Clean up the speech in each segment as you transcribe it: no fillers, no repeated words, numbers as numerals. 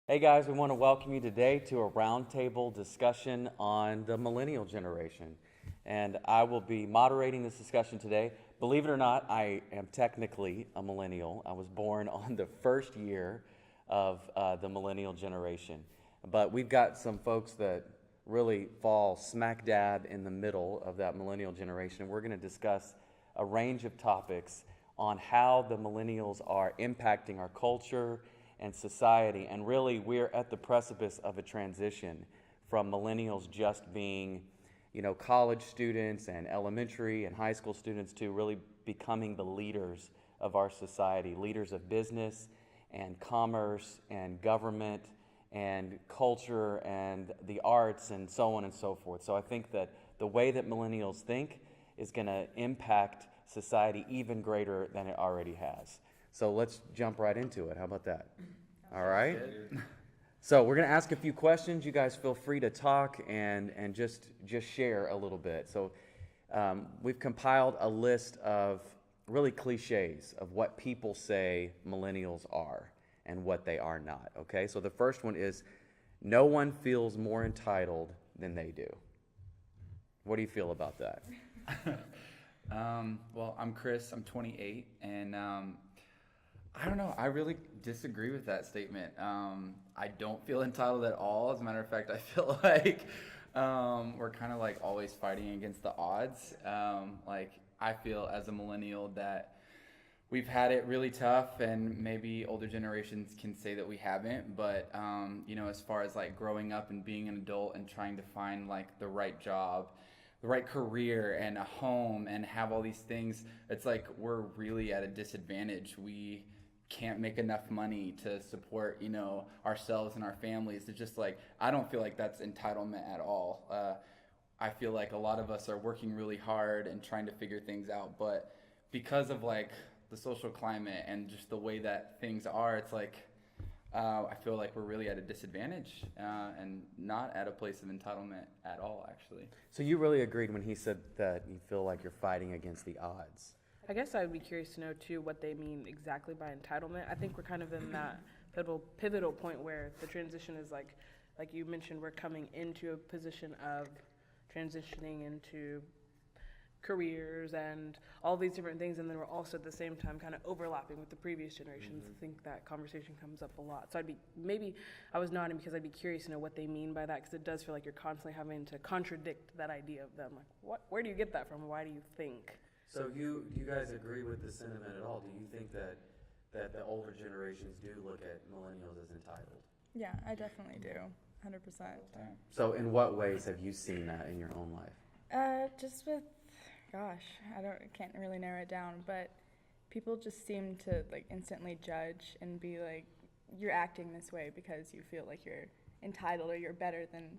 Hey guys, we want to welcome you today to a roundtable discussion on the millennial generation. And I will be moderating this discussion today. Believe it or not, I am technically a millennial. I was born on the first year of the millennial generation. But we've got some folks that really fall smack dab in the middle of that millennial generation. We're going to discuss a range of topics on how the millennials are impacting our culture and society. And really, we're at the precipice of a transition from millennials just being, college students and elementary and high school students to really becoming the leaders of our society, leaders of business and commerce and government and culture and the arts and so on and so forth. So I think that the way that millennials think is going to impact society even greater than it already has. So let's jump right into it. How about that? All right. So we're going to ask a few questions. You guys feel free to talk and just share a little bit. So we've compiled a list of really cliches of what people say millennials are and what they are not. Okay. So the first one is no one feels more entitled than they do. What do you feel about that? Well, I'm Chris. I'm 28, and I don't know. I really disagree with that statement. I don't feel entitled at all. As a matter of fact, I feel like we're kind of like always fighting against the odds. I feel as a millennial that we've had it really tough, and maybe older generations can say that we haven't. But as far as like growing up and being an adult and trying to find like the right job, the right career and a home and have all these things, it's like we're really at a disadvantage. We can't make enough money to support, ourselves and our families. It's just like, I don't feel like that's entitlement at all. I feel like a lot of us are working really hard and trying to figure things out, but because of like the social climate and just the way that things are, it's like, I feel like we're really at a disadvantage and not at a place of entitlement at all, actually. So you really agreed when he said that you feel like you're fighting against the odds. I guess I would be curious to know, too, what they mean exactly by entitlement. I think we're kind of in that pivotal point where the transition is like you mentioned, we're coming into a position of transitioning into careers and all these different things, and then we're also at the same time kind of overlapping with the previous generations. I think that conversation comes up a lot. So I was nodding because I'd be curious to know what they mean by that, because it does feel like you're constantly having to contradict that idea of them. Like, where do you get that from? Why do you think? So do you guys agree with the sentiment at all? Do you think that the older generations do look at millennials as entitled? Yeah, I definitely do, 100%. So in what ways have you seen that in your own life? Just with, can't really narrow it down, but people just seem to like instantly judge and be like, you're acting this way because you feel like you're entitled or you're better than,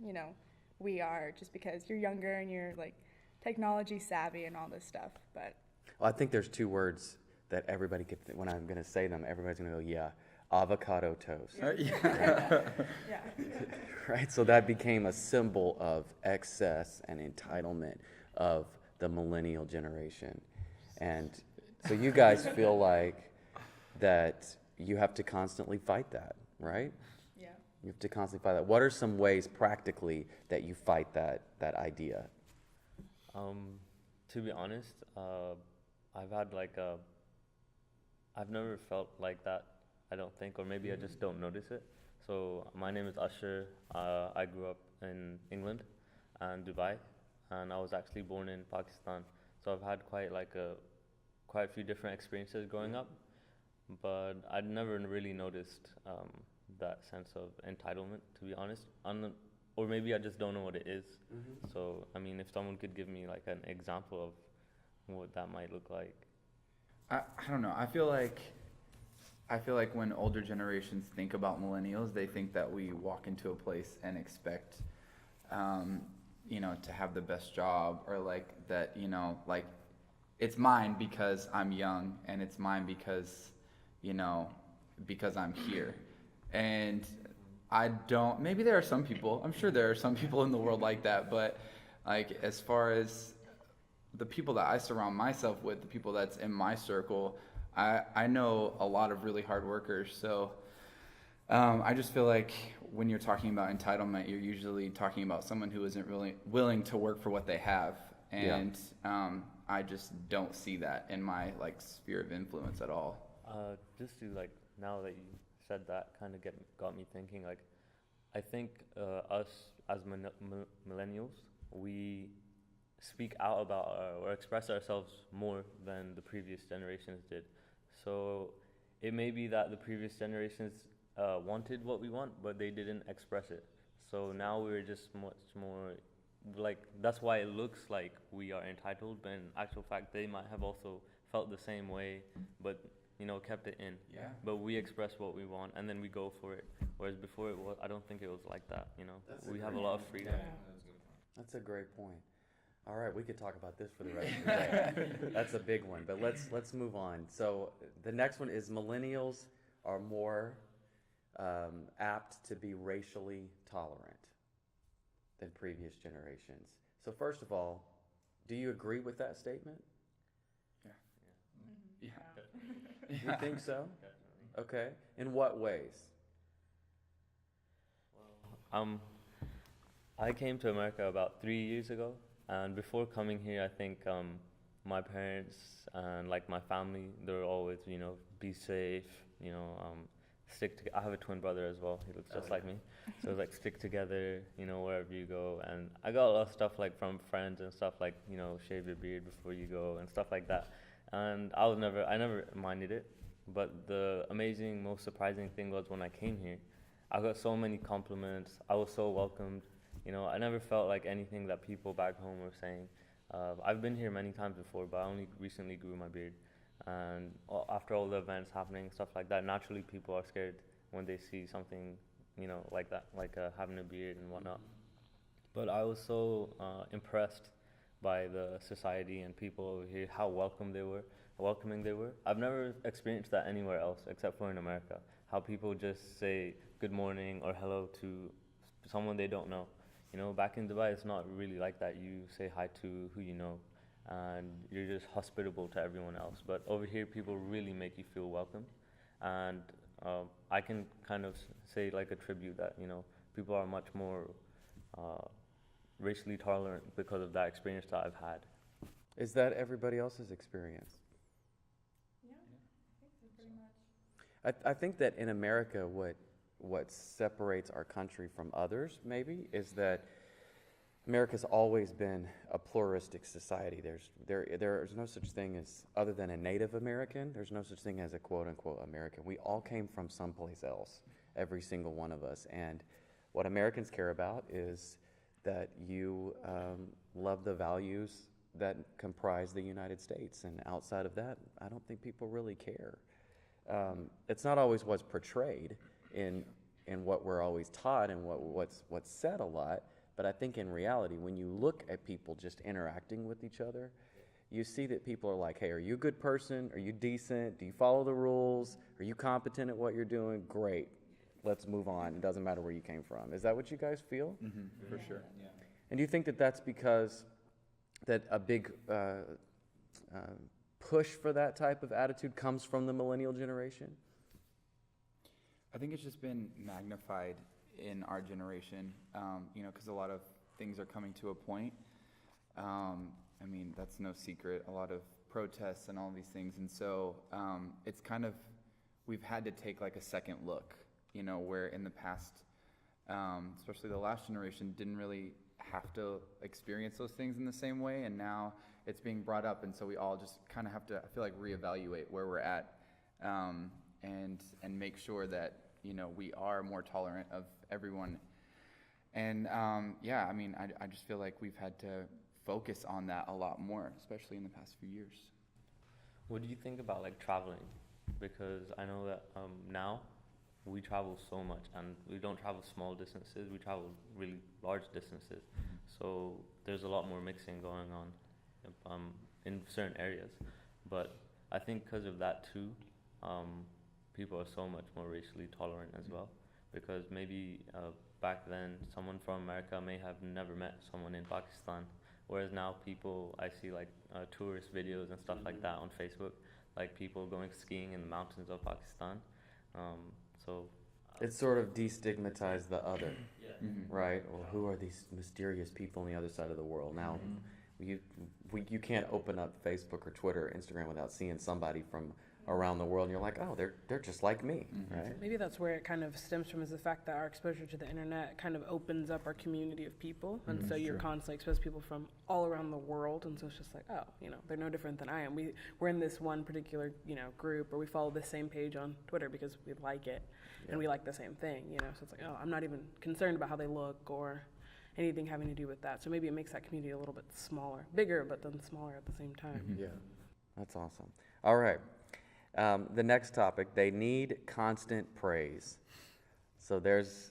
we are, just because you're younger and you're like technology savvy and all this stuff. But Well, I think there's two words that everybody could, when I'm going to say them, everybody's going to go, yeah, avocado toast. yeah. Right? So that became a symbol of excess and entitlement of the millennial generation. And so you guys feel like that you have to constantly fight that, right? Yeah. You have to constantly fight that. What are some ways practically that you fight that idea? To be honest, I've never felt like that, I don't think, or maybe I just don't notice it. So my name is Usher. I grew up in England and Dubai, and I was actually born in Pakistan. So I've had quite a few different experiences growing up, but I'd never really noticed that sense of entitlement, to be honest. Or maybe I just don't know what it is. Mm-hmm. So, I mean, if someone could give me like an example of what that might look like. I don't know. I feel like when older generations think about millennials, they think that we walk into a place and expect, to have the best job, or like that, like it's mine because I'm young, and it's mine because I'm here. And maybe there are some people, I'm sure there are some people in the world like that, but like as far as the people that I surround myself with, the people that's in my circle, I know a lot of really hard workers. So I just feel like when you're talking about entitlement, you're usually talking about someone who isn't really willing to work for what they have, Yeah. and I just don't see that in my like sphere of influence at all. Just to like, now that you said that, kind of got me thinking. Like, I think us as millennials, we speak out about or express ourselves more than the previous generations did. So it may be that the previous generations wanted what we want, but they didn't express it. So now we're just much more like, that's why it looks like we are entitled, but in actual fact, they might have also felt the same way, but kept it in. Yeah. But we express what we want, and then we go for it. Whereas before, I don't think it was like that. We have a lot of freedom. That's a great point. All right, we could talk about this for the rest of the day. That's a big one, but let's move on. So the next one is millennials are more apt to be racially tolerant than previous generations. So first of all, do you agree with that statement? Yeah. You think so? Okay. In what ways? I came to America about 3 years ago, and before coming here, I think my parents and like my family, they were always, be safe, stick together. I have a twin brother as well. He looks just like me. So it's like, stick together, wherever you go. And I got a lot of stuff like from friends and stuff like, shave your beard before you go and stuff like that. And I never minded it. But the amazing, most surprising thing was when I came here, I got so many compliments. I was so welcomed. I never felt like anything that people back home were saying. I've been here many times before, but I only recently grew my beard. And after all the events happening, stuff like that, naturally people are scared when they see something, like that, like having a beard and whatnot. But I was so impressed by the society and people over here, how welcoming they were. I've never experienced that anywhere else except for in America. How people just say good morning or hello to someone they don't know. Back in Dubai, it's not really like that. You say hi to who you know, and you're just hospitable to everyone else. But over here, people really make you feel welcome, and I can kind of say, like, attribute that. People are much more racially tolerant because of that experience that I've had. Is that everybody else's experience? Yeah, I think so, pretty much. I think that in America, what separates our country from others, maybe, is that America's always been a pluralistic society. There's no such thing as, other than a Native American, there's no such thing as a quote-unquote American. We all came from someplace else, every single one of us. And what Americans care about is that you love the values that comprise the United States. And outside of that, I don't think people really care. It's not always what's portrayed in what we're always taught and what's said a lot, but I think in reality, when you look at people just interacting with each other, you see that people are like, hey, are you a good person? Are you decent? Do you follow the rules? Are you competent at what you're doing? Great. Let's move on. It doesn't matter where you came from. Is that what you guys feel? Mm-hmm, for sure. Yeah. And do you think that that's because that a big push for that type of attitude comes from the millennial generation? I think it's just been magnified in our generation, because a lot of things are coming to a point. That's no secret, a lot of protests and all these things. And so it's kind of, we've had to take like a second look, where in the past, especially the last generation, didn't really have to experience those things in the same way. And now it's being brought up. And so we all just kind of have to, I feel like, reevaluate where we're at. And make sure that we are more tolerant of everyone. And I just feel like we've had to focus on that a lot more, especially in the past few years. What do you think about like traveling? Because I know that now we travel so much, and we don't travel small distances, we travel really large distances. So there's a lot more mixing going on in certain areas. But I think because of that too, people are so much more racially tolerant as well, because maybe back then someone from America may have never met someone in Pakistan, whereas now I see like tourist videos and stuff like that on Facebook, like people going skiing in the mountains of Pakistan. So It sort of destigmatized the other, Mhm. right? Well, who are these mysterious people on the other side of the world? Now, you can't open up Facebook or Twitter or Instagram without seeing somebody from around the world, and you're like, oh, they're just like me, right? Maybe that's where it kind of stems from, is the fact that our exposure to the internet kind of opens up our community of people, and so you're constantly exposed to people from all around the world, and so it's just like, oh, they're no different than I am. We're in this one particular group, or we follow the same page on Twitter because we like it, and we like the same thing, so it's like, oh, I'm not even concerned about how they look or anything having to do with that. So maybe it makes that community a little bit smaller, bigger, but then smaller at the same time. Yeah, that's awesome. All right. The next topic, they need constant praise. So there's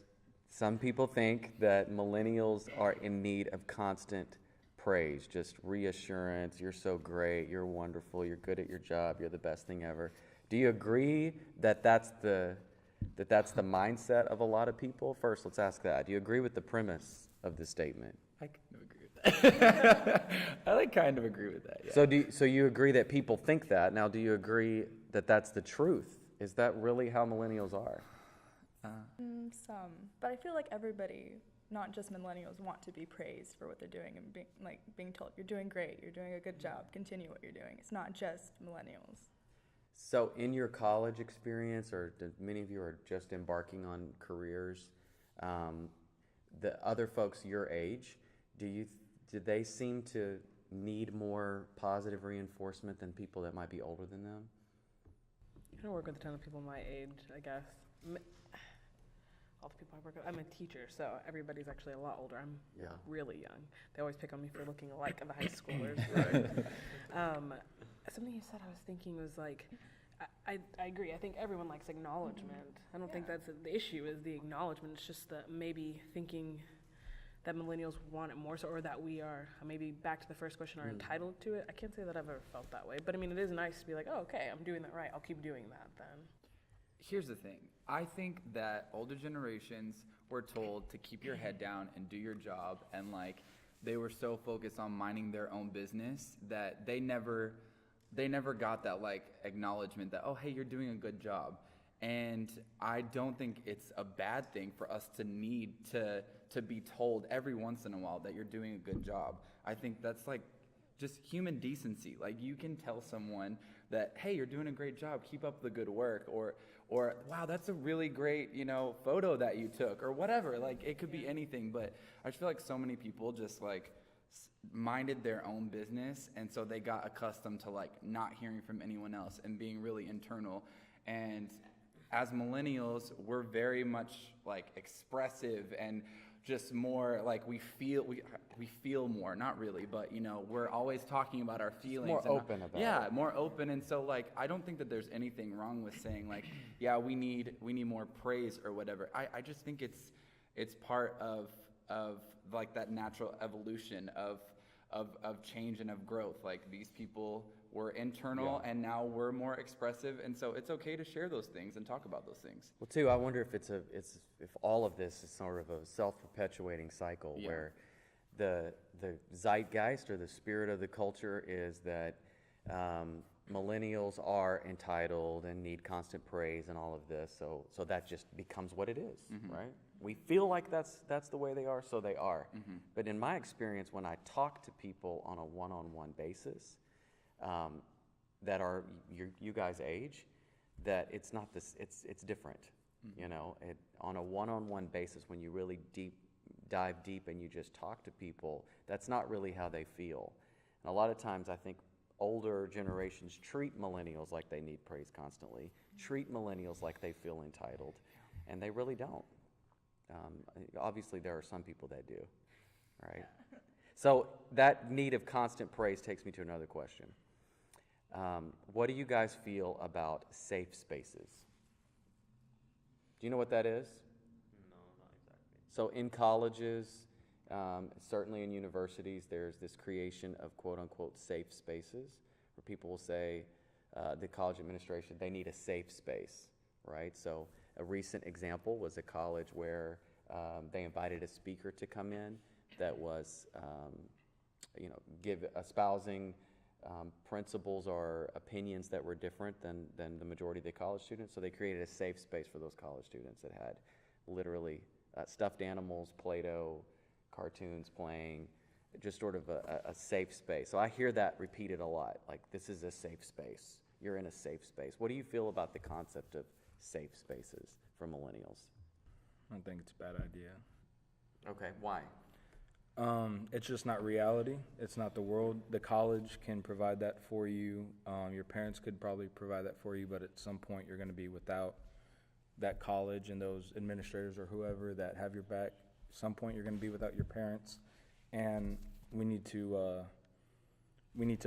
some people think that millennials are in need of constant praise, just reassurance, you're so great, you're wonderful, you're good at your job, you're the best thing ever. Do you agree that that's the mindset of a lot of people? First, let's ask that. Do you agree with the premise of the statement? I kind of agree with that. I kind of agree with that. Yeah. So you agree that people think that. Now, do you agree that that's the truth? Is that really how millennials are? Some, but I feel like everybody, not just millennials, want to be praised for what they're doing and being told, you're doing great, you're doing a good job, continue what you're doing. It's not just millennials. So in your college experience, or many of you are just embarking on careers, the other folks your age, do they seem to need more positive reinforcement than people that might be older than them? I don't work with a ton of people my age, I guess. All the people I work with, I'm a teacher, so everybody's actually a lot older. I'm really young. They always pick on me for looking alike of the high schoolers. Something you said I was thinking was like, I agree. I think everyone likes acknowledgement. I don't think that's the issue, is the acknowledgement. It's just that maybe thinking that millennials want it more, so, or that we are, maybe back to the first question, are entitled to it. I can't say that I've ever felt that way, but I mean, it is nice to be like, oh, okay, I'm doing that right. I'll keep doing that then. Here's the thing. I think that older generations were told to keep your head down and do your job, and like they were so focused on minding their own business that they never got that like acknowledgement that, oh, hey, you're doing a good job. And I don't think it's a bad thing for us to need to be told every once in a while that you're doing a good job. I think that's like just human decency. Like, you can tell someone that, hey, you're doing a great job, keep up the good work, or wow, that's a really great, photo that you took, or whatever. Like, it could be anything, but I just feel like so many people just like minded their own business, and so they got accustomed to like not hearing from anyone else and being really internal. And as millennials, we're very much like expressive and just more like we feel more, not really, but we're always talking about our feelings. More open about it. Yeah, more open. And so like I don't think that there's anything wrong with saying like, yeah, we need more praise or whatever. I just think it's part of like that natural evolution of change and of growth. Like, these people were internal, and now we're more expressive, and so it's okay to share those things and talk about those things. Well, too, I wonder if if all of this is sort of a self-perpetuating cycle where the zeitgeist or the spirit of the culture is that millennials are entitled and need constant praise and all of this. So that just becomes what it is, right? We feel like that's the way they are, so they are. But in my experience, when I talk to people on a one-on-one basis, that are you guys' age, that it's not this. It's different. On a one-on-one basis, when you really dive deep and you just talk to people, that's not really how they feel. And a lot of times, I think older generations treat millennials like they need praise constantly, treat millennials like they feel entitled, and they really don't. Obviously, there are some people that do, right? So that need of constant praise takes me to another question. What do you guys feel about safe spaces? Do you know what that is? No, not exactly. So in colleges, certainly in universities, there's this creation of quote-unquote safe spaces where people will say, the college administration, they need a safe space, right? So a recent example was a college where they invited a speaker to come in that was, espousing principals or opinions that were different than the majority of the college students. So they created a safe space for those college students that had literally stuffed animals, Play-Doh, cartoons playing, just sort of a safe space. So I hear that repeated a lot, like this is a safe space. You're in a safe space. What do you feel about the concept of safe spaces for millennials? I don't think it's a bad idea. Okay, why? It's just not reality. It's not the world. The college can provide that for you. Your parents could probably provide that for you, but at some point you're going to be without that college and those administrators or whoever that have your back. At some point you're going to be without your parents, and we need to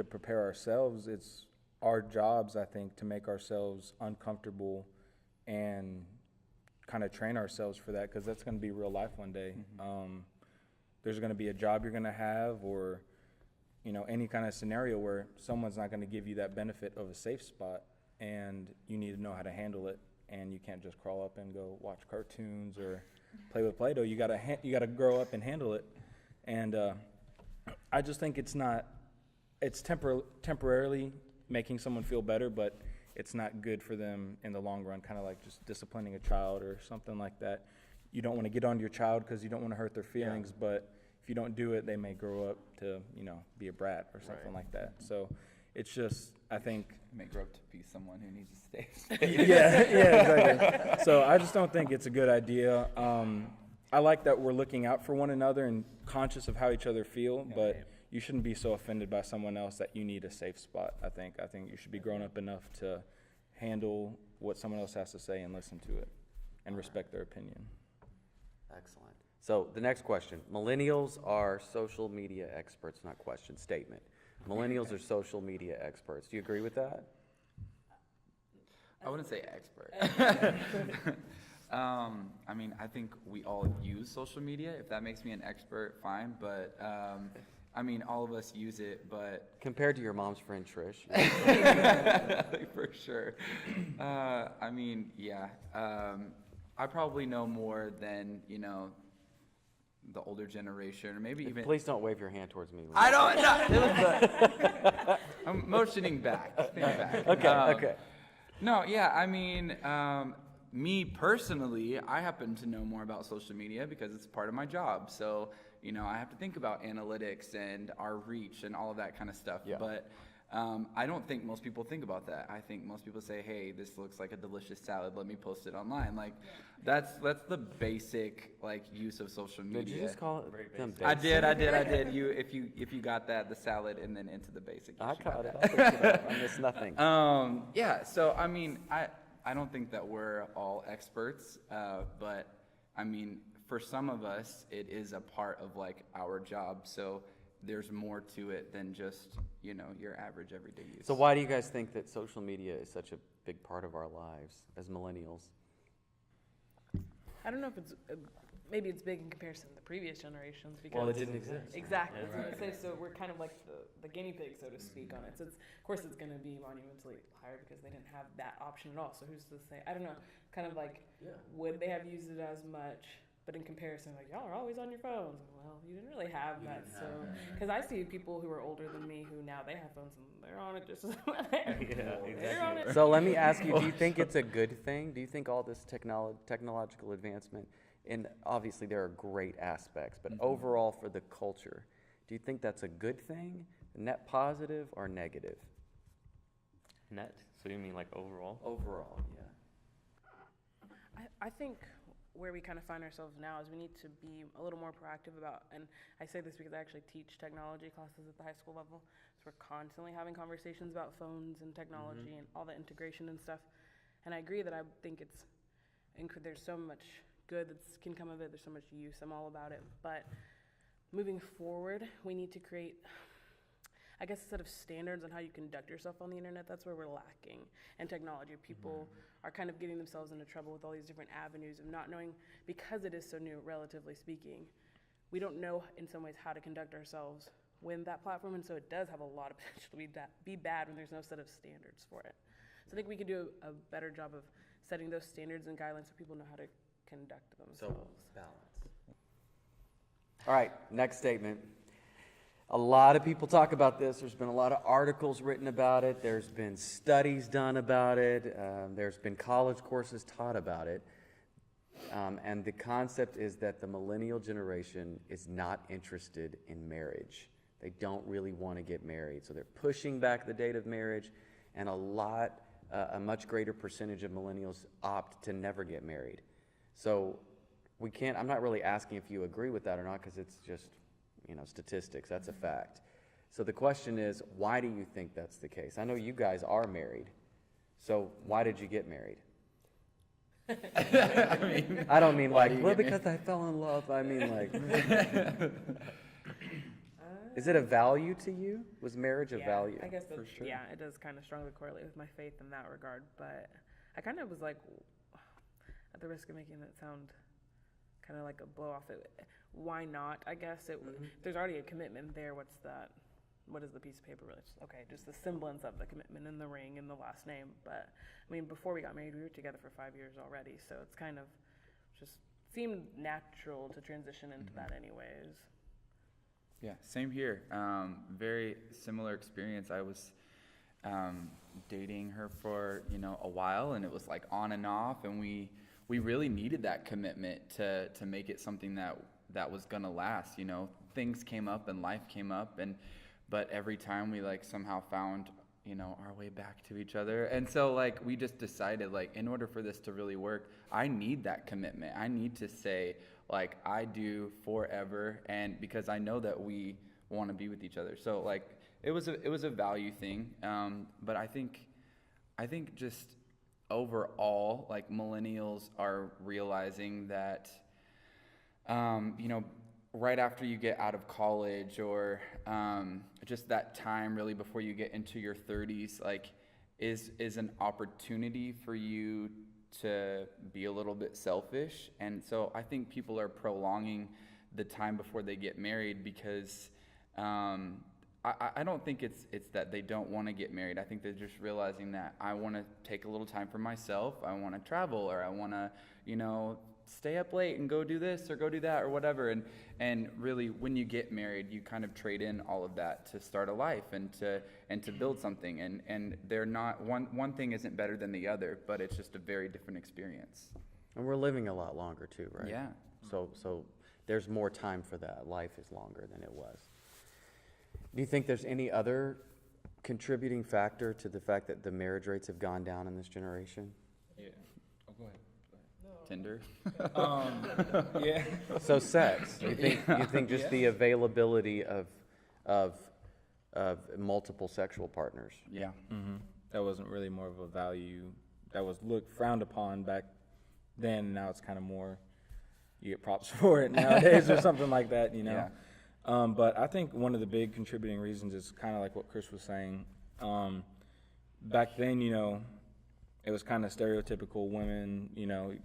prepare ourselves. It's our jobs, I think, to make ourselves uncomfortable and kind of train ourselves for that, because that's going to be real life one day. There's going to be a job you're going to have, or any kind of scenario where someone's not going to give you that benefit of a safe spot, and you need to know how to handle it. And you can't just crawl up and go watch cartoons or play with Play-Doh. You gotta grow up and handle it. And I just think it's temporarily making someone feel better, but it's not good for them in the long run, kind of like just disciplining a child or something like that. You don't want to get on your child because you don't want to hurt their feelings, but if you don't do it, they may grow up to, be a brat or something like that. So it's just, I think... You may grow up to be someone who needs a safe yeah, exactly. So I just don't think it's a good idea. I like that we're looking out for one another and conscious of how each other feel, but you shouldn't be so offended by someone else that you need a safe spot, I think. I think you should be grown up enough to handle what someone else has to say and listen to it and respect their opinion. Excellent. So the next question. Millennials are social media experts, not question, statement. Millennials are social media experts. Do you agree with that? I wouldn't say expert. I mean, I think we all use social media. If that makes me an expert, fine. But I mean, all of us use it, but Compared to your mom's friend Trish. for sure. I mean, yeah. I probably know more than the older generation, or maybe even. Please don't wave your hand towards me. I don't know. I'm motioning back. Okay, okay. No, yeah, I mean, me personally, I happen to know more about social media because it's part of my job. So, I have to think about analytics and our reach and all of that kind of stuff. Yeah. But I don't think most people think about that. I think most people say, hey, this looks like a delicious salad. Let me post it online. Like, that's the basic, use of social media. Did you just call it them I basic? did. If you got that, the salad, and then into the basic. I yes, you got caught it. that. I picked it up. I missed nothing. Yeah, so I mean, I don't think that we're all experts, but I mean, for some of us, it is a part of our job. So there's more to it than just, your average everyday use. So why do you guys think that social media is such a big part of our lives as millennials? I don't know if it's maybe it's big in comparison to the previous generations because Well, it didn't exist. Exactly. I was gonna say, so we're kind of like the guinea pig, so to speak, on it. So of course it's gonna be monumentally higher because they didn't have that option at all. So who's to say? I don't know. Kind of would they have used it as much? But in comparison, y'all are always on your phones. Well, you didn't really have that. So because I see people who are older than me who now they have phones and they're on it just as they're on it. So let me ask you, do you think it's a good thing? Do you think all this technological advancement, and obviously there are great aspects, but overall for the culture, do you think that's a good thing, net positive or negative? Net? So you mean overall? Overall, yeah. I think where we kind of find ourselves now is we need to be a little more proactive about, and I say this because I actually teach technology classes at the high school level, so we're constantly having conversations about phones and technology and all the integration and stuff. And I agree that I think there's so much good that can come of it, there's so much use, I'm all about it. But moving forward, we need to create, I guess, a set of standards on how you conduct yourself on the internet. That's where we're lacking in technology. People are kind of getting themselves into trouble with all these different avenues of not knowing, because it is so new, relatively speaking, we don't know in some ways how to conduct ourselves with that platform, and so it does have a lot of potential to be bad when there's no set of standards for it. So I think we can do a better job of setting those standards and guidelines so people know how to conduct themselves. Balance. All right, next statement. a lot of people talk about this. There's been a lot of articles written about it. There's been studies done about it. There's been college courses taught about it. And the concept is that the millennial generation is not interested in marriage. They don't really want to get married. So they're pushing back the date of marriage, and a much greater percentage of millennials opt to never get married. So I'm not really asking if you agree with that or not, because it's just, statistics. That's a fact. So the question is, why do you think that's the case? I know you guys are married. So why did you get married? I don't mean like, well, because I fell in love. I mean like, is it a value to you? Was marriage a value? I guess For sure. yeah, it does kind of strongly correlate with my faith in that regard. But I kind of was like, at the risk of making it sound kind of like a blow off, why not? I guess there's already a commitment there. What's that? What is the piece of paper really? Just the semblance of the commitment in the ring and the last name. But I mean, before we got married, we were together for 5 years already. So it's kind of just seemed natural to transition into that anyways. Yeah, same here. Very similar experience. I was dating her for a while, and it was like on and off, and we really needed that commitment to make it something that was gonna last. Things came up and life came up, but every time we like somehow found our way back to each other. And so like we just decided, like, in order for this to really work, I need that commitment. I need to say, like, I do forever, and because I know that we want to be with each other. So like it was a value thing. But I think just overall, like, millennials are realizing that right after you get out of college, or just that time really before you get into your 30s, like is an opportunity for you to be a little bit selfish. And so I think people are prolonging the time before they get married because I don't think it's that they don't want to get married. I think they're just realizing that I want to take a little time for myself. I want to travel, or I want to, stay up late and go do this or go do that or whatever. And really, when you get married, you kind of trade in all of that to start a life and to build something. And they're not, one thing isn't better than the other, but it's just a very different experience. And we're living a lot longer too, right? Yeah. So there's more time for that. Life is longer than it was. Do you think there's any other contributing factor to the fact that the marriage rates have gone down in this generation? Yeah. Oh, go ahead. Tinder. Yeah. So sex. You think just the availability of multiple sexual partners? Yeah. Mm-hmm. That wasn't really more of a value that was frowned upon back then. Now it's kind of more, you get props for it nowadays or something like that, Yeah. But I think one of the big contributing reasons is kind of like what Chris was saying. Back then, it was kind of stereotypical women,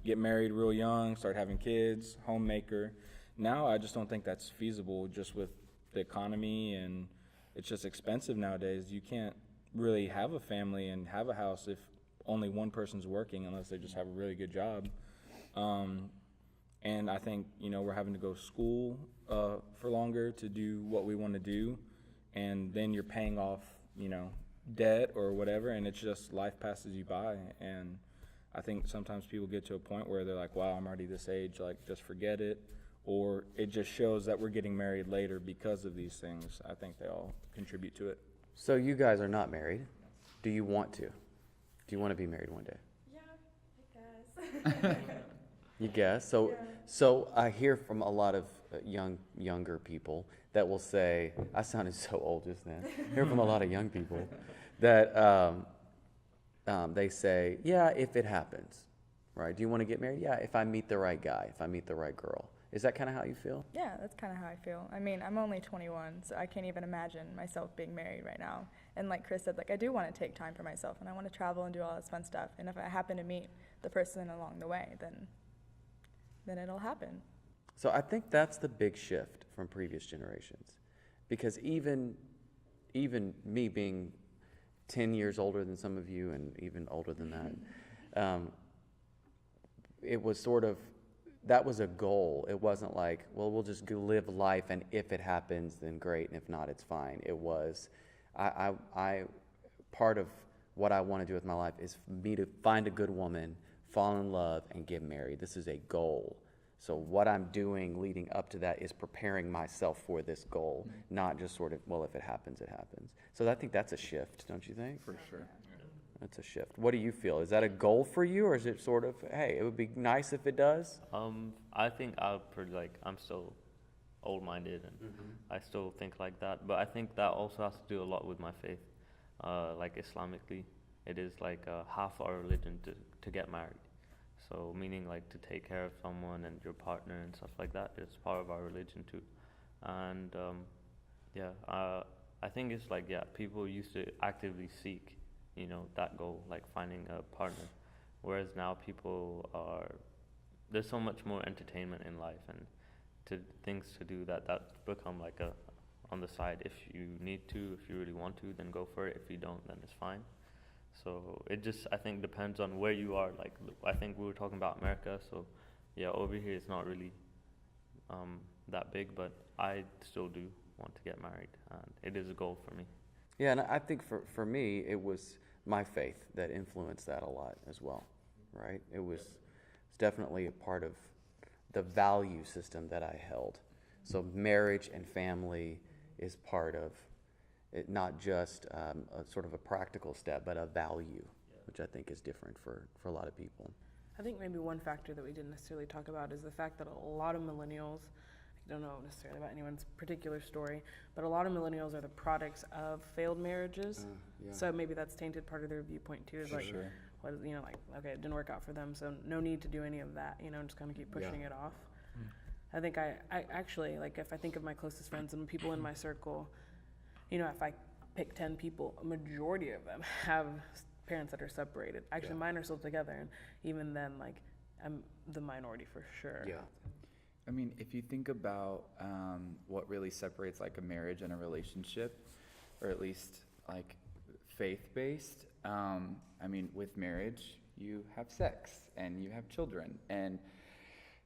get married real young, start having kids, homemaker. Now I just don't think that's feasible, just with the economy, and it's just expensive nowadays. You can't really have a family and have a house if only one person's working, unless they just have a really good job. And I think, we're having to go to school for longer to do what we want to do, and then you're paying off, debt or whatever, and it's just life passes you by. And I think sometimes people get to a point where they're like, wow, I'm already this age, like, just forget it. Or it just shows that we're getting married later because of these things. I think they all contribute to it. So you guys are not married. Do you want to? Do you want to be married one day? Yeah, I guess. You guess. So I hear from a lot of younger people that will say, I sounded so old just then. I hear from a lot of young people that they say, yeah, if it happens, right? Do you want to get married? Yeah, if I meet the right guy, if I meet the right girl. Is that kind of how you feel? Yeah, that's kind of how I feel. I mean, I'm only 21, so I can't even imagine myself being married right now. And like Chris said, like, I do want to take time for myself, and I want to travel and do all this fun stuff. And if I happen to meet the person along the way, then it'll happen. So I think that's the big shift from previous generations, because even me being 10 years older than some of you, and even older than that, it was sort of that was a goal. It wasn't like, well, we'll just live life, and if it happens, then great, and if not, it's fine. It was, part of what I want to do with my life is for me to find a good woman, fall in love, and get married. This is a goal. So what I'm doing leading up to that is preparing myself for this goal, not just sort of, well, if it happens, it happens. So I think that's a shift, don't you think? For sure. That's a shift. What do you feel? Is that a goal for you, or is it sort of, hey, it would be nice if it does? I think I'm still old-minded, and I still think like that. But I think that also has to do a lot with my faith. Like Islamically, it is like half our religion to get married. So meaning like to take care of someone and your partner and stuff like that is part of our religion too. And I think it's like, people used to actively seek, that goal, like finding a partner. Whereas now there's so much more entertainment in life and things to do that's become like on the side. If you need to, if you really want to, then go for it. If you don't, then it's fine. So it just, I think, depends on where you are. Like, I think we were talking about America, so over here it's not really that big, but I still do want to get married, and it is a goal for me. Yeah, and I think for me, it was my faith that influenced that a lot as well, right? It's definitely a part of the value system that I held. So marriage and family is part of it, not just a sort of a practical step, but a value, which I think is different for a lot of people. I think maybe one factor that we didn't necessarily talk about is the fact that a lot of millennials, I don't know necessarily about anyone's particular story, but a lot of millennials are the products of failed marriages. So maybe that's tainted part of their viewpoint too. Is okay, it didn't work out for them, so no need to do any of that, just kind of keep pushing it off. I think I actually, like, if I think of my closest friends and people in my circle, if I pick 10 people, a majority of them have parents that are separated. Actually, mine are still together, and even then, like, I'm the minority for sure. Yeah. I mean, if you think about what really separates like a marriage and a relationship, or at least like faith-based, I mean, with marriage, you have sex and you have children. And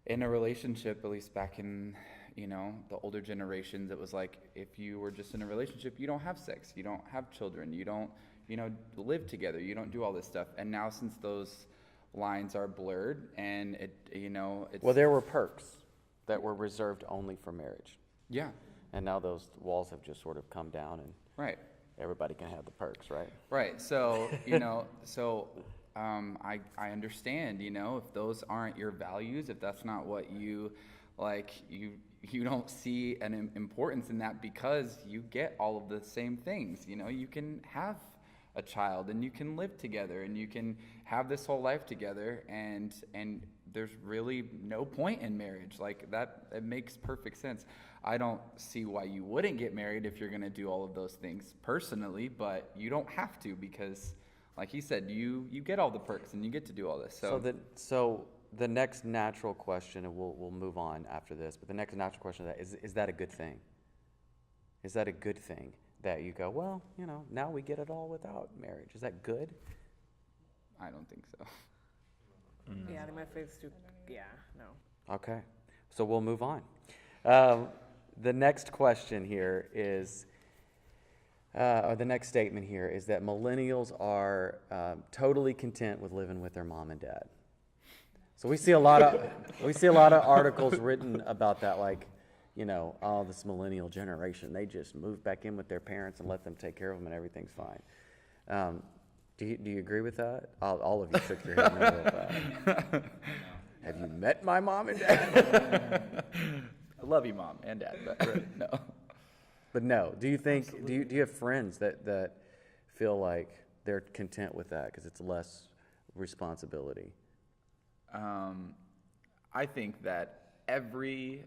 in a relationship, at least back in, the older generations, it was like, if you were just in a relationship, you don't have sex, you don't have children, you don't, live together, you don't do all this stuff. And now since those lines are blurred and it's... Well, there were perks that were reserved only for marriage. Yeah. And now those walls have just sort of come down, and Right. everybody can have the perks, right? Right. So, I understand, if those aren't your values, if that's not what you like, you don't see an importance in that because you get all of the same things. You can have a child and you can live together and you can have this whole life together, and there's really no point in marriage. Like that, it makes perfect sense. I don't see why you wouldn't get married if you're going to do all of those things personally, but you don't have to, because like he said, you get all the perks and you get to do all this. So the next natural question, and we'll move on after this, but the next natural question is that a good thing? Is that a good thing that you go, well, now we get it all without marriage? Is that good? I don't think so. Yeah, I think my faith's too. Yeah, no. Okay, so we'll move on. The next question here is, or the next statement here is that millennials are totally content with living with their mom and dad. So we see a lot of articles written about that, like, this millennial generation, they just move back in with their parents and let them take care of them and everything's fine. Do you agree with that? All of you shook your head no with that. Have you met my mom and dad? I love you, Mom and Dad, but no. But no, do you think, do you have friends that feel like they're content with that because it's less responsibility? I think that every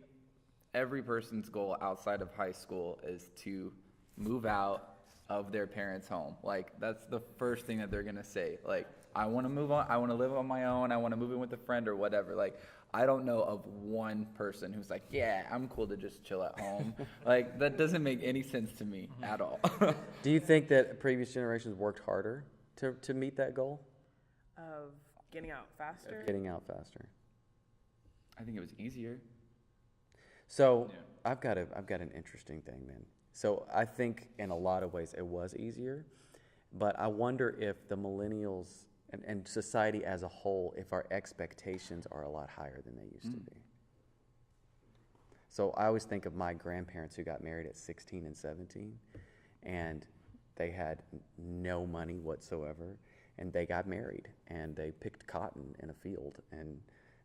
person's goal outside of high school is to move out of their parents' home. Like, that's the first thing that they're gonna say. Like, I want to move on, I want to live on my own, I want to move in with a friend or whatever. Like, I don't know of one person who's like, yeah, I'm cool to just chill at home. Like, that doesn't make any sense to me at all. Do you think that previous generations worked harder to meet that goal? Of getting out faster. Getting out faster. I think it was easier. So Yeah. I've got an interesting thing, man. So I think in a lot of ways it was easier, but I wonder if the millennials and society as a whole, if our expectations are a lot higher than they used to be. So I always think of my grandparents who got married at 16 and 17, and they had no money whatsoever, and they got married, and they picked cotton in a field and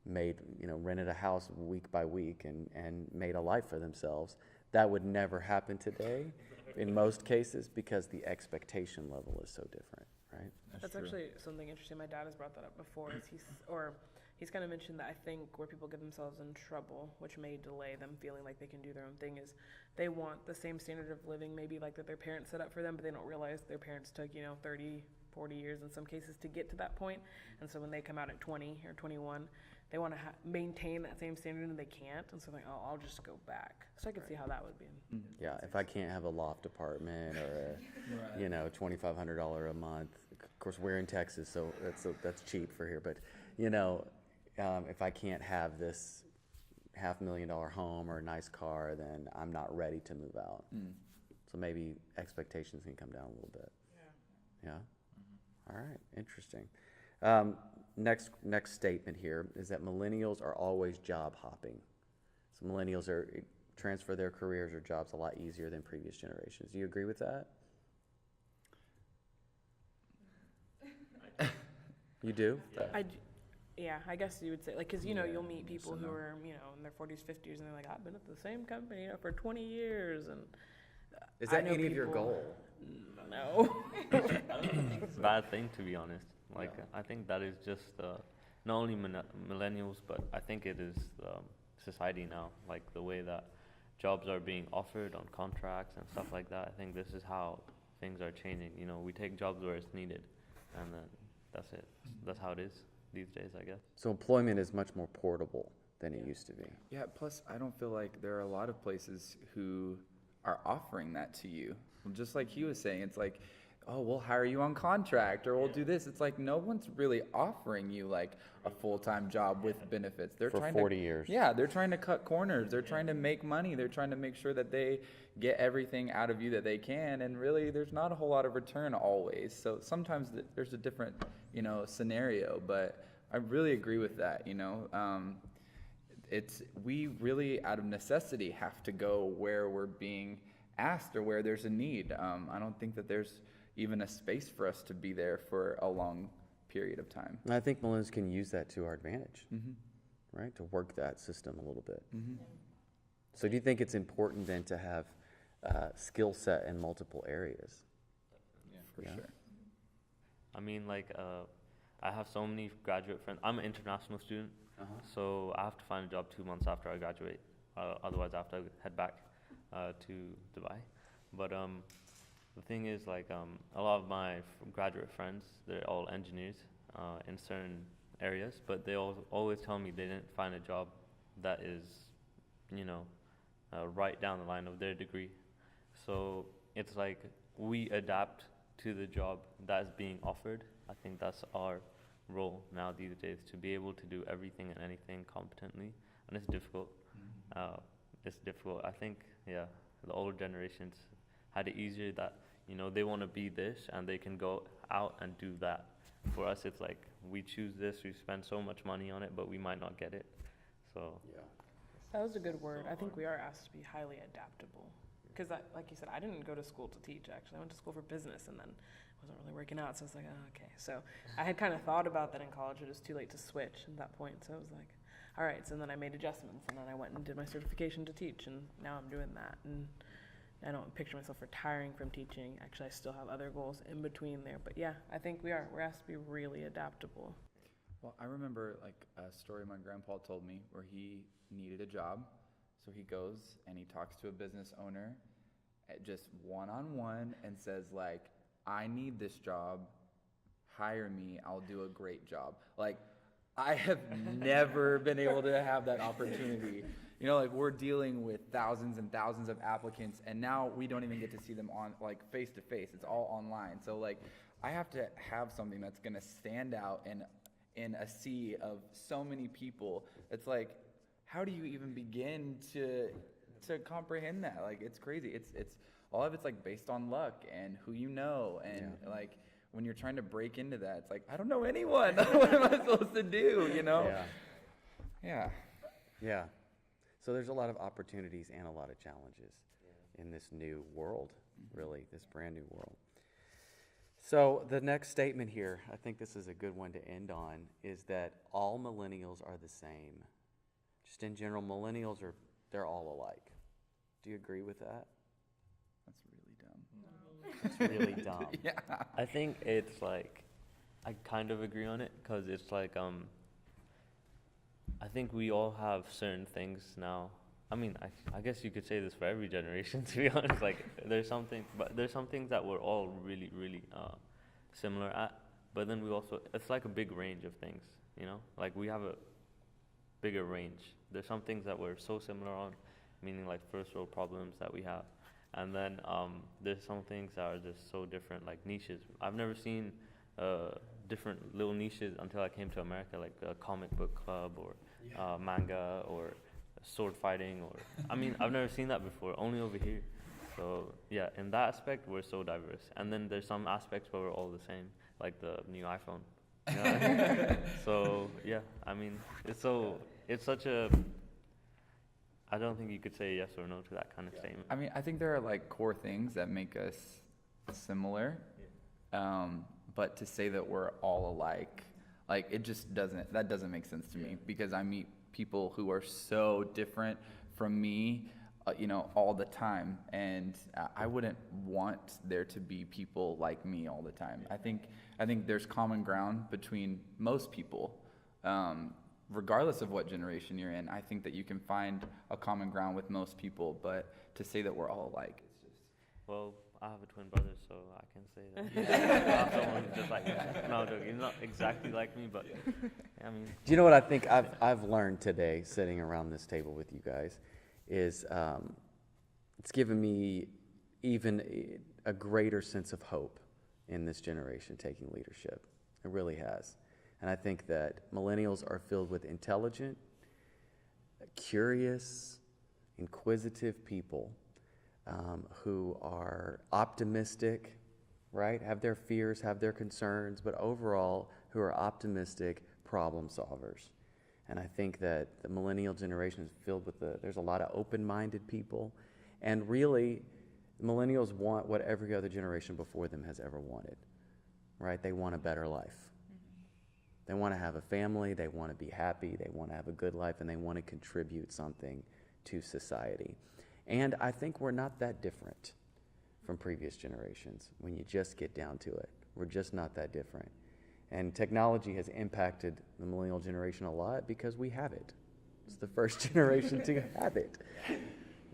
rented a house week by week and made a life for themselves. That would never happen today in most cases because the expectation level is so different, right? That's actually something interesting. My dad has brought that up before. He's kind of mentioned that I think where people get themselves in trouble, which may delay them feeling like they can do their own thing, is they want the same standard of living maybe like that their parents set up for them, but they don't realize their parents took 30, 40 years in some cases to get to that point. And so when they come out at 20 or 21, they want to maintain that same standard and they can't. And so they're like, oh, I'll just go back. So I can see how that would be. Yeah, if I can't have a loft apartment or a, $2,500 a month. Of course, we're in Texas, so that's cheap for here. But if I can't have this $500,000 home or a nice car, then I'm not ready to move out. So maybe expectations can come down a little bit. Yeah. All right. Interesting. Next statement here is that millennials are always job hopping. So millennials transfer their careers or jobs a lot easier than previous generations. Do you agree with that? You do? I guess you would say, because you'll meet people who are in their 40s, 50s, and they're like, I've been at the same company for 20 years, and Is that I know any of your people- goal? No. I don't think it's a bad thing, to be honest. I think that is just not only millennials, but I think it is society now. Like the way that jobs are being offered on contracts and stuff like that. I think this is how things are changing. We take jobs where it's needed, and then that's it. That's how it is these days, I guess. So employment is much more portable than it used to be. Yeah, plus I don't feel like there are a lot of places who are offering that to you. Just like he was saying, it's like, oh, we'll hire you on contract or we'll do this. It's like no one's really offering you like a full-time job with benefits. They're For trying 40 years. Yeah, they're trying to cut corners. They're trying to make money. They're trying to make sure that they get everything out of you that they can. And really, there's not a whole lot of return always. So sometimes there's a different, scenario. But I really agree with that. We really out of necessity have to go where we're being asked or where there's a need. I don't think that there's even a space for us to be there for a long period of time. And I think millennials can use that to our advantage, right? To work that system a little bit. So do you think it's important then to have skill set in multiple areas? Yeah, for sure. I mean, I have so many graduate friends. I'm an international student, so I have to find a job 2 months after I graduate. Otherwise, I have to head back to Dubai. But the thing is, a lot of my graduate friends, they're all engineers in certain areas, but they always tell me they didn't find a job that is, right down the line of their degree. So it's like we adapt to the job that's being offered. I think that's our role now these days, to be able to do everything and anything competently, and it's difficult. I think, the older generations had it easier that, they want to be this and they can go out and do that. For us, it's like we choose this, we spend so much money on it, but we might not get it. So That was a good word. I think we are asked to be highly adaptable. Because, like you said, I didn't go to school to teach, actually. I went to school for business, and then it wasn't really working out. So I was like, oh, okay. So I had kind of thought about that in college. It was too late to switch at that point. So I was like, all right. So then I made adjustments, and then I went and did my certification to teach, and now I'm doing that. And I don't picture myself retiring from teaching. Actually, I still have other goals in between there. But yeah, I think we are. We're asked to be really adaptable. Well, I remember a story my grandpa told me where he needed a job. So he goes and he talks to a business owner just one-on-one and says I need this job, hire me, I'll do a great job. I have never been able to have that opportunity. We're dealing with thousands and thousands of applicants, and now we don't even get to see them on face to face. It's all online. So I have to have something that's gonna stand out in a sea of so many people. It's how do you even begin to comprehend that? Like, it's crazy. It's all of it's like based on luck and who you know, and like when you're trying to break into that, it's like, I don't know anyone. What am I supposed to do? You know? Yeah. Yeah. Yeah. So there's a lot of opportunities and a lot of challenges in this new world, really, this brand new world. So the next statement here, I think this is a good one to end on, is that all millennials are the same. Just in general, millennials they're all alike. Do you agree with that? That's really dumb. It's really dumb. Yeah. I think it's like, I kind of agree on it, because it's like, I think we all have certain things now. I mean, I guess you could say this for every generation, to be honest. Like, there's some things that we're all really, really similar at. But then we also, it's like a big range of things, you know? Like, we have a bigger range. There's some things that we're so similar on, meaning like first world problems that we have. And then there's some things that are just so different, like niches. I've never seen different little niches until I came to America, like a comic book club or manga or sword fighting, or I mean, I've never seen that before, only over here. So yeah, in that aspect, we're so diverse. And then there's some aspects where we're all the same, like the new iPhone. You know what I mean? So yeah, I mean, it's such a, I don't think you could say yes or no to that kind of statement. I mean, I think there are like core things that make us similar, but to say that we're all alike, like it just doesn't make sense to me, because I meet people who are so different from me, all the time, and I wouldn't want there to be people like me all the time. I think there's common ground between most people. Regardless of what generation you're in, I think that you can find a common ground with most people, but to say that we're all alike, it's just... Well, I have a twin brother, so I can say that. I have someone who's just like me. No, I'm joking. He's not exactly like me, but I mean... Do you know what I think I've learned today, sitting around this table with you guys, is it's given me even a greater sense of hope in this generation taking leadership. It really has. And I think that millennials are filled with intelligent, curious, inquisitive people who are optimistic, right? Have their fears, have their concerns, but overall who are optimistic problem solvers. And I think that the millennial generation is filled with there's a lot of open-minded people. And really, millennials want what every other generation before them has ever wanted, right? They want a better life. They want to have a family, they want to be happy, they want to have a good life, and they want to contribute something to society. And I think we're not that different from previous generations when you just get down to it. We're just not that different. And technology has impacted the millennial generation a lot because we have it. It's the first generation to have it.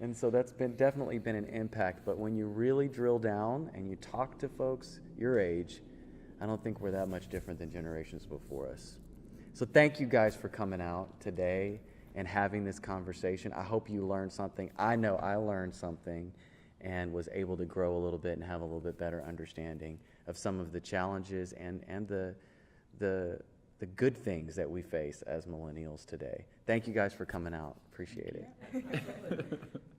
And so that's definitely been an impact. But when you really drill down and you talk to folks your age, I don't think we're that much different than generations before us. So thank you guys for coming out today and having this conversation. I hope you learned something. I know I learned something and was able to grow a little bit and have a little bit better understanding of some of the challenges and the good things that we face as millennials today. Thank you guys for coming out. Appreciate it.